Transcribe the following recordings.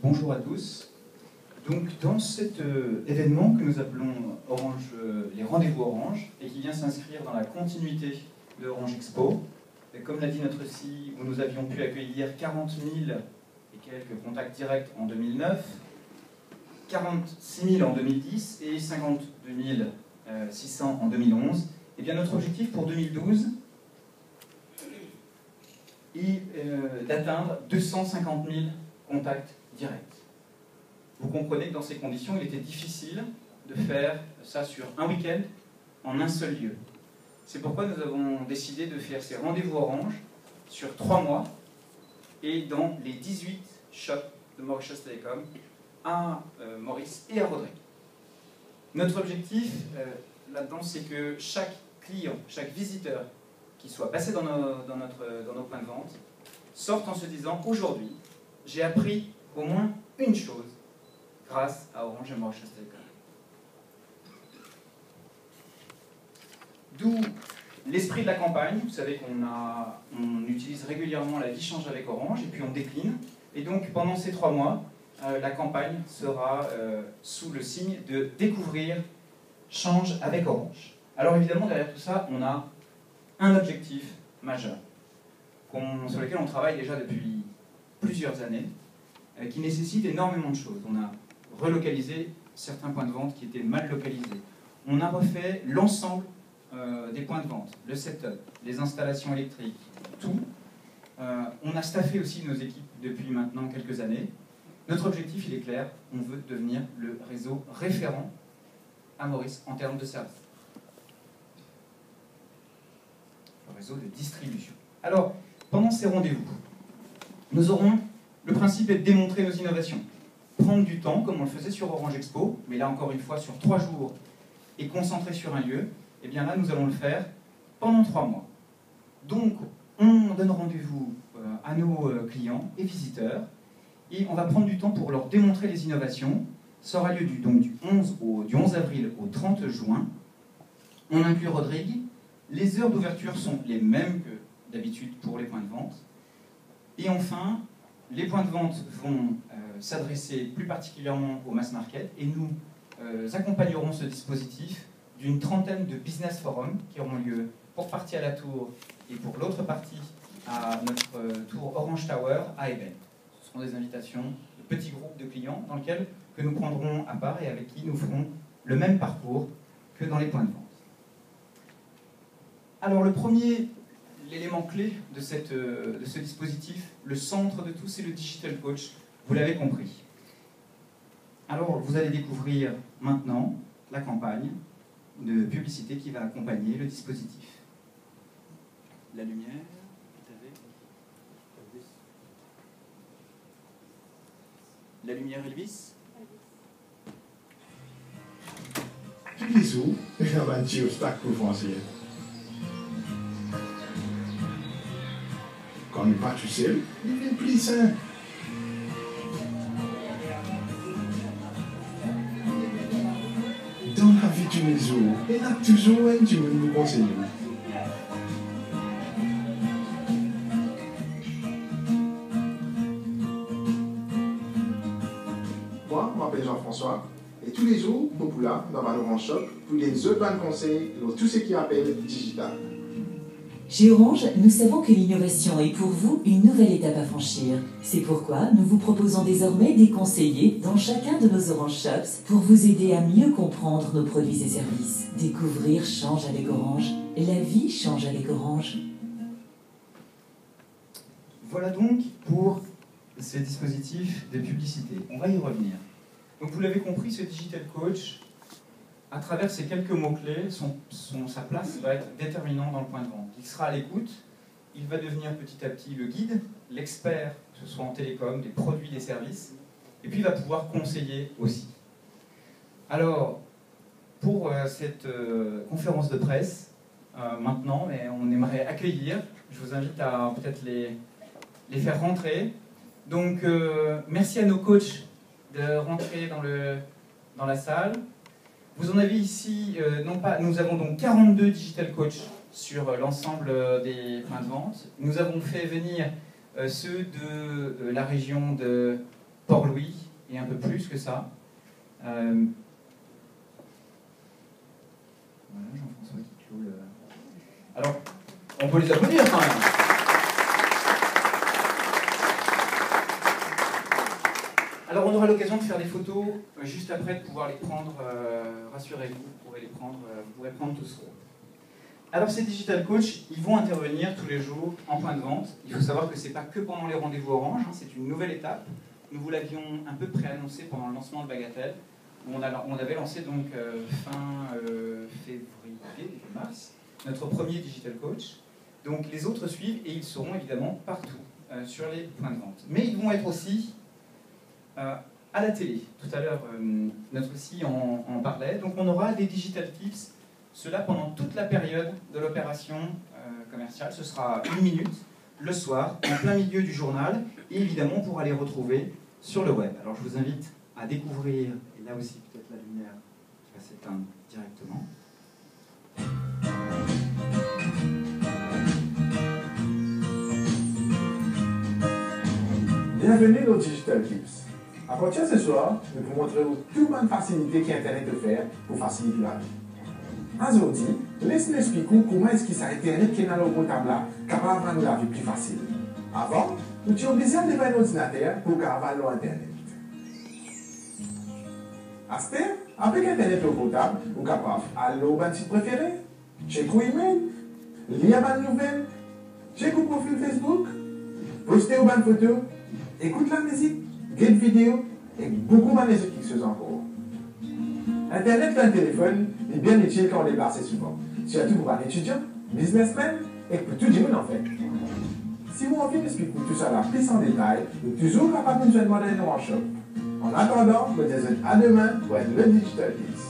Bonjour à tous. Donc, dans cet événement que nous appelons Orange, les rendez-vous Orange, et qui vient s'inscrire dans la continuité de Orange Expo, et comme l'a dit notre CEO, où nous avions pu accueillir 40 000 et quelques contacts directs en 2009, 46 000 en 2010 et 52 600 en 2011, et bien notre objectif pour 2012 est d'atteindre 250 000 contacts directs. Vous comprenez que dans ces conditions, il était difficile de faire ça sur un week-end en un seul lieu. C'est pourquoi nous avons décidé de faire ces rendez-vous Orange sur 3 mois et dans les 18 shops de Mauritius Telecom à Maurice et à Rodrigue. Notre objectif là-dedans, c'est que chaque client, chaque visiteur qui soit passé dans nos points de vente sorte en se disant « Aujourd'hui, j'ai appris au moins une chose grâce à Orange et Mauritius Telecom ». D'où l'esprit de la campagne. Vous savez qu'on utilise régulièrement la vie change avec Orange et puis on décline. Et donc pendant ces 3 mois, la campagne sera sous le signe de découvrir change avec Orange. Alors évidemment derrière tout ça, on a un objectif majeur sur lequel on travaille déjà depuis plusieurs années, qui nécessite énormément de choses. On a relocalisé certains points de vente qui étaient mal localisés. On a refait l'ensemble des points de vente, le setup, les installations électriques, tout. On a staffé aussi nos équipes depuis maintenant quelques années. Notre objectif, il est clair, on veut devenir le réseau référent à Maurice en termes de services. Le réseau de distribution. Alors, pendant ces rendez-vous, nous aurons le principe est de démontrer nos innovations. Prendre du temps, comme on le faisait sur Orange Expo, mais là encore une fois sur 3 jours, et concentrer sur un lieu, et bien là nous allons le faire pendant 3 mois. Donc, on donne rendez-vous à nos clients et visiteurs, et on va prendre du temps pour leur démontrer les innovations. Ça aura lieu du 11 avril au 30 juin. On inclut Rodrigue. Les heures d'ouverture sont les mêmes que d'habitude pour les points de vente. Et enfin, les points de vente vont s'adresser plus particulièrement au mass market et nous accompagnerons ce dispositif d'une trentaine de business forums qui auront lieu pour partie à la tour et pour l'autre partie à notre tour Orange Tower à Eben. Ce seront des invitations de petits groupes de clients dans lesquels que nous prendrons à part et avec qui nous ferons le même parcours que dans les points de vente. Alors l'élément clé de ce dispositif, le centre de tout, c'est le Digital Coach, vous l'avez compris. Alors vous allez découvrir maintenant la campagne de publicité qui va accompagner le dispositif. La lumière, la lumière Elvis. Tous les jours, on va dire obstacle pour français. Quand on n'est pas tout seul, il devient plus simple. Dans la vie de tous les jours, il y a toujours un qui nous conseille. Moi, je m'appelle Jean-François. Et tous les jours, beaucoup là, dans ma Orange Shop, pour les autres bonnes conseils dans tout ce qui appelle digital. Chez Orange, nous savons que l'innovation est pour vous une nouvelle étape à franchir. C'est pourquoi nous vous proposons désormais des conseillers dans chacun de nos Orange Shops pour vous aider à mieux comprendre nos produits et services. Découvrir change avec Orange. La vie change avec Orange. Voilà donc pour ces dispositifs de publicité. On va y revenir. Donc vous l'avez compris, ce Digital Coach, à travers ces quelques mots-clés, sa place va être déterminante dans le point de vente. Il sera à l'écoute, il va devenir petit à petit le guide, l'expert, que ce soit en télécom, des produits, des services, et puis il va pouvoir conseiller aussi. Alors, pour cette conférence de presse, maintenant, on aimerait accueillir, je vous invite à peut-être les faire rentrer. Donc, merci à nos coachs de rentrer dans la salle. Vous en avez ici, nous avons donc 42 digital coachs sur l'ensemble des points de vente. Nous avons fait venir ceux de la région de Port-Louis et un peu plus que ça. Voilà, Jean-François qui clôt le... Alors, on peut les applaudir quand même. Alors, on aura l'occasion de faire des photos juste après, de pouvoir les prendre. Rassurez-vous, vous pourrez prendre tout ce rôle. Alors, ces digital coachs, ils vont intervenir tous les jours en point de vente. Il faut savoir que ce n'est pas que pendant les rendez-vous Orange, hein, c'est une nouvelle étape. Nous vous l'avions un peu préannoncé pendant le lancement de Bagatelle, où on avait lancé donc fin février, début mars, notre premier digital coach. Donc les autres suivent et ils seront évidemment partout sur les points de vente. Mais ils vont être aussi à la télé. Tout à l'heure, notre aussi en parlait. Donc on aura des digital tips, cela pendant toute la période de l'opération commerciale. Ce sera 1 minute le soir, en plein milieu du journal, et évidemment on pourra les retrouver sur le web. Alors je vous invite à découvrir, et là aussi peut-être la lumière va s'éteindre directement. Bienvenue dans Digital Tips. À partir de ce soir, nous vous montrerons toute bonne facilité qu'Internet peut faire pour faciliter la vie. Aujourd'hui, laissez-nous expliquer comment est-ce que c'est Internet qui est dans le portable capable de rendre la vie plus facile. Avant, nous étions obligés de lever un ordinateur pour avoir l'Internet. Avec Internet au portable, vous êtes capable d'aller au site préféré, checker vos emails, lire des nouvelles, checker vos profils Facebook, poster vos photos, écouter la musique, regarder des vidéos et beaucoup de choses encore. Internet dans le téléphone est bien utile quand on est placé souvent, surtout pour un étudiant, businessman et pour tout le monde en fait. Si vous avez expliqué tout ça là plus en détail, vous êtes toujours capable de nous demander un workshop. En attendant, je vous dis à demain pour être le Digital Tips.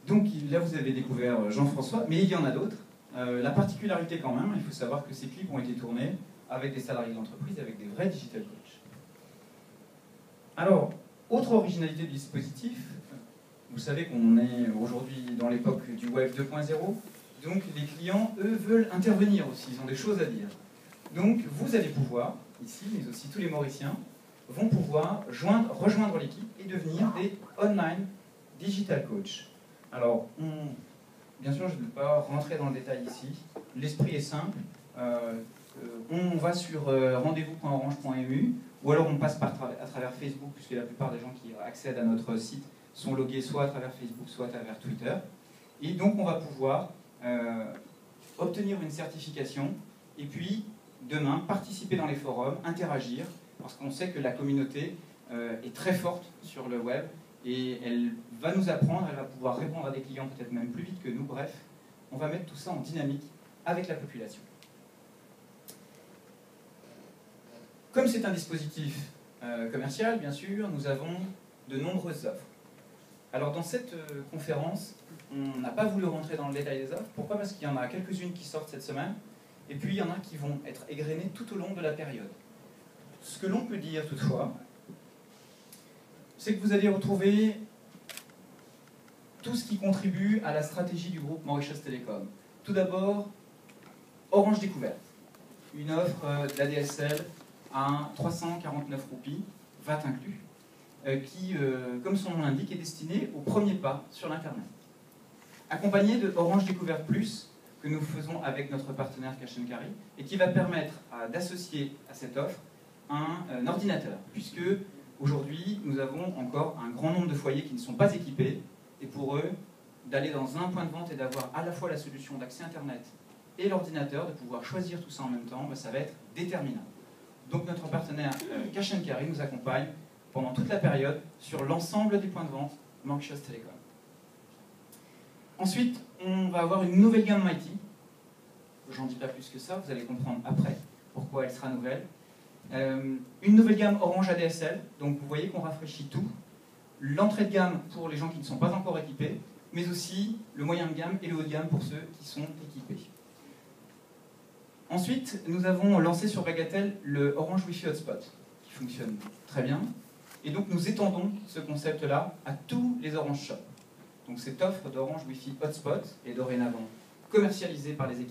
Donc là vous avez découvert Jean-François, mais il y en a d'autres. La particularité quand même, il faut savoir que ces clips ont été tournés avec des salariés d'entreprise, avec des vrais digital coachs. Alors, autre originalité du dispositif, vous savez qu'on est aujourd'hui dans l'époque du web 2.0, donc les clients, eux, veulent intervenir aussi, ils ont des choses à dire. Donc vous allez pouvoir, ici, mais aussi tous les Mauriciens, vont pouvoir rejoindre l'équipe et devenir des online digital coach. Alors, bien sûr, je ne vais pas rentrer dans le détail ici. L'esprit est simple. On va sur rendez-vous.orange.mu ou alors on passe à travers Facebook, puisque la plupart des gens qui accèdent à notre site sont logués soit à travers Facebook, soit à travers Twitter. Et donc, on va pouvoir obtenir une certification et puis, demain, participer dans les forums, interagir, parce qu'on sait que la communauté est très forte sur le web et elle va nous apprendre, elle va pouvoir répondre à des clients peut-être même plus vite que nous. Bref, on va mettre tout ça en dynamique avec la population. Comme c'est un dispositif commercial, bien sûr, nous avons de nombreuses offres. Alors dans cette conférence, on n'a pas voulu rentrer dans le détail des offres. Pourquoi? Parce qu'il y en a quelques-unes qui sortent cette semaine, et puis il y en a qui vont être égrenées tout au long de la période. Ce que l'on peut dire toutefois, c'est que vous allez retrouver tout ce qui contribue à la stratégie du groupe Mauritius Telecom. Tout d'abord, Orange Découverte, une offre d'ADSL à 349 roupies, VAT inclus, qui, comme son nom l'indique, est destinée au premier pas sur l'Internet. Accompagné de Orange Découverte Plus, que nous faisons avec notre partenaire Cash & Carry, et qui va permettre d'associer à cette offre un ordinateur, puisque aujourd'hui, nous avons encore un grand nombre de foyers qui ne sont pas équipés, et pour eux, d'aller dans un point de vente et d'avoir à la fois la solution d'accès Internet et l'ordinateur, de pouvoir choisir tout ça en même temps, ça va être déterminant. Donc notre partenaire Cash & Carry nous accompagne pendant toute la période sur l'ensemble des points de vente Mauritius Telecom. Ensuite, on va avoir une nouvelle gamme Mighty. J'en dis pas plus que ça, vous allez comprendre après pourquoi elle sera nouvelle. Une nouvelle gamme Orange ADSL, donc vous voyez qu'on rafraîchit tout. L'entrée de gamme pour les gens qui ne sont pas encore équipés, mais aussi le moyen de gamme et le haut de gamme pour ceux qui sont équipés. Ensuite, nous avons lancé sur Bagatelle le Orange Wi-Fi Hotspot, qui fonctionne très bien. Et donc nous étendons ce concept-là à tous les Orange Shops. Donc cette offre d'Orange Wi-Fi Hotspot est dorénavant commercialisée par les équipes